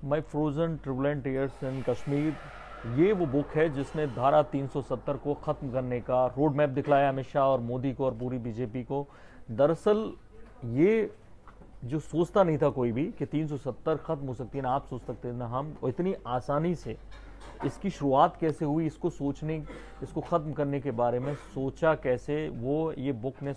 My frozen turbulent years in Kashmir, ये वो book है जिसने धारा 370 को ख़त्म करने का रोड मैप दिखलाया अमित शाह और मोदी को और पूरी बीजेपी को। दरअसल ये जो सोचता नहीं था कोई भी कि 370 खत्म हो सकती है, ना आप सोच सकते ना हम, और इतनी आसानी से इसकी शुरुआत कैसे हुई, इसको सोचने, इसको ख़त्म करने के बारे में सोचा कैसे, वो ये बुक ने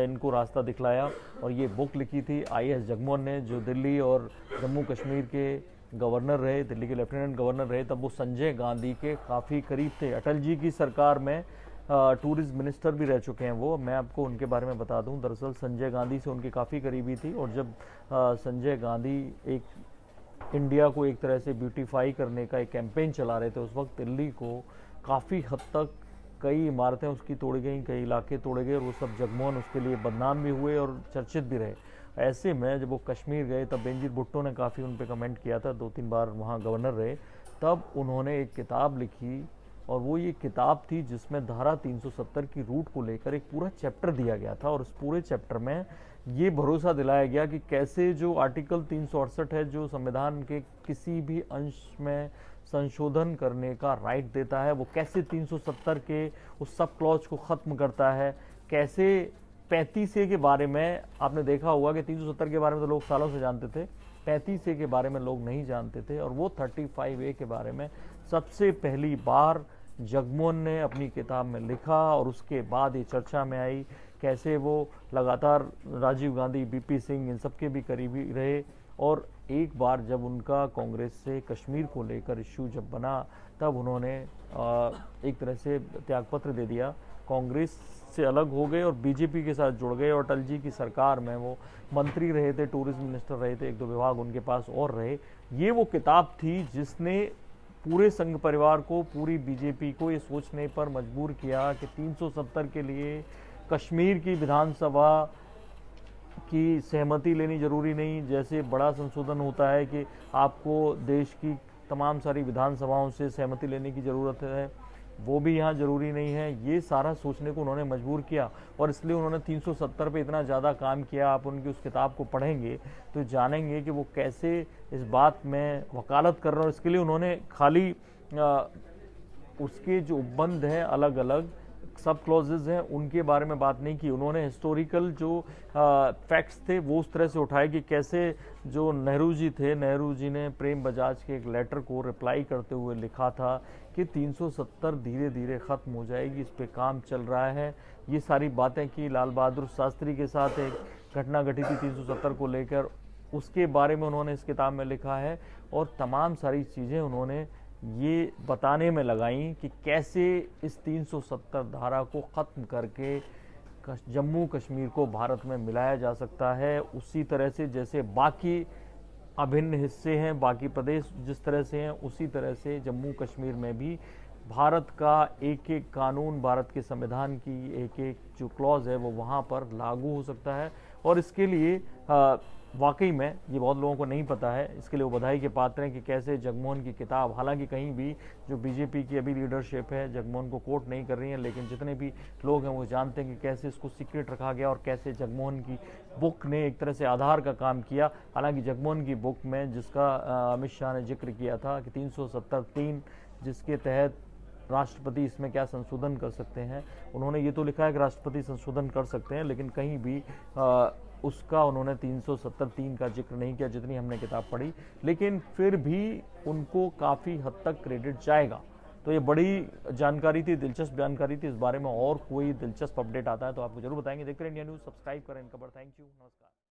इनको रास्ता दिखलाया। और ये बुक लिखी थी IAS जगमोहन ने, जो दिल्ली और जम्मू कश्मीर के गवर्नर रहे, दिल्ली के लेफ्टिनेंट गवर्नर रहे। तब वो संजय गांधी के काफ़ी करीब थे। अटल जी की सरकार में टूरिज्म मिनिस्टर भी रह चुके हैं वो। मैं आपको उनके बारे में बता दूं, दरअसल संजय गांधी से उनकी काफ़ी करीबी थी। और जब संजय गांधी एक इंडिया को एक तरह से ब्यूटीफाई करने का एक कैंपेन चला रहे थे, उस वक्त दिल्ली को काफ़ी हद तक कई इमारतें उसकी तोड़ी गई, कई इलाके तोड़े गए, और वो सब जगमोहन उसके लिए बदनाम भी हुए और चर्चित भी रहे। ऐसे में जब वो कश्मीर गए तब बेनजीर भुट्टो ने काफ़ी उन पर कमेंट किया था, 2-3 बार वहाँ गवर्नर रहे। तब उन्होंने एक किताब लिखी, और वो ये किताब थी जिसमें धारा 370 की रूट को लेकर एक पूरा चैप्टर दिया गया था। और उस पूरे चैप्टर में ये भरोसा दिलाया गया कि कैसे जो आर्टिकल 368 है, जो संविधान के किसी भी अंश में संशोधन करने का राइट देता है, वो कैसे 370 के उस सब क्लॉज को ख़त्म करता है। कैसे 35A के बारे में आपने देखा होगा कि 370 के बारे में तो लोग सालों से जानते थे, 35A के बारे में लोग नहीं जानते थे। और वो 35A के बारे में सबसे पहली बार जगमोहन ने अपनी किताब में लिखा, और उसके बाद ये चर्चा में आई। कैसे वो लगातार राजीव गांधी, BP सिंह, इन सब के भी करीबी रहे। और एक बार जब उनका कांग्रेस से कश्मीर को लेकर इश्यू जब बना, तब उन्होंने एक तरह से त्यागपत्र दे दिया, कांग्रेस से अलग हो गए और बीजेपी के साथ जुड़ गए। और अटल जी की सरकार में वो मंत्री रहे थे, टूरिज्म मिनिस्टर रहे थे, 1-2 विभाग उनके पास और रहे। ये वो किताब थी जिसने पूरे संघ परिवार को, पूरी बीजेपी को ये सोचने पर मजबूर किया कि 370 के लिए कश्मीर की विधानसभा की सहमति लेनी जरूरी नहीं। जैसे बड़ा संशोधन होता है कि आपको देश की तमाम सारी विधानसभाओं से सहमति लेने की ज़रूरत है, वो भी यहाँ ज़रूरी नहीं है। ये सारा सोचने को उन्होंने मजबूर किया, और इसलिए उन्होंने 370 पे इतना ज़्यादा काम किया। आप उनकी उस किताब को पढ़ेंगे तो जानेंगे कि वो कैसे इस बात में वकालत कर रहे हैं। इसके लिए उन्होंने खाली उसके जो उपबंध हैं, अलग अलग सब क्लॉजेज हैं, उनके बारे में बात नहीं की। उन्होंने हिस्टोरिकल जो फैक्ट्स थे वो उस तरह से उठाए कि कैसे जो नेहरू जी थे, नेहरू जी ने प्रेम बजाज के एक लेटर को रिप्लाई करते हुए लिखा था कि 370 धीरे धीरे ख़त्म हो जाएगी, इस पे काम चल रहा है। ये सारी बातें की। लाल बहादुर शास्त्री के साथ एक घटना घटी थी 370 को लेकर, उसके बारे में उन्होंने इस किताब में लिखा है। और तमाम सारी चीज़ें उन्होंने ये बताने में लगाई कि कैसे इस 370 धारा को ख़त्म करके जम्मू कश्मीर को भारत में मिलाया जा सकता है। उसी तरह से जैसे बाकी अभिन्न हिस्से हैं, बाकी प्रदेश जिस तरह से हैं, उसी तरह से जम्मू कश्मीर में भी भारत का एक एक कानून, भारत के संविधान की एक एक जो क्लॉज है वो वहाँ पर लागू हो सकता है। और इसके लिए वाकई में ये बहुत लोगों को नहीं पता है, इसके लिए वो बधाई के पात्र हैं कि कैसे जगमोहन की किताब, हालांकि कहीं भी जो बीजेपी की अभी लीडरशिप है जगमोहन को कोट नहीं कर रही है, लेकिन जितने भी लोग हैं वो जानते हैं कि कैसे इसको सीक्रेट रखा गया और कैसे जगमोहन की बुक ने एक तरह से आधार का काम किया। हालांकि जगमोहन की बुक में, जिसका अमित शाह ने जिक्र किया था कि 370(3), जिसके तहत राष्ट्रपति इसमें क्या संशोधन कर सकते हैं, उन्होंने ये तो लिखा है कि राष्ट्रपति संशोधन कर सकते हैं, लेकिन कहीं भी उसका उन्होंने 370(3) का जिक्र नहीं किया, जितनी हमने किताब पढ़ी। लेकिन फिर भी उनको काफ़ी हद तक क्रेडिट जाएगा। तो ये बड़ी जानकारी थी, दिलचस्प जानकारी थी। इस बारे में और कोई दिलचस्प अपडेट आता है तो आपको जरूर बताएंगे। देखते रहिए इंडिया न्यूज़, सब्सक्राइब करें खबर। थैंक यू, नमस्कार।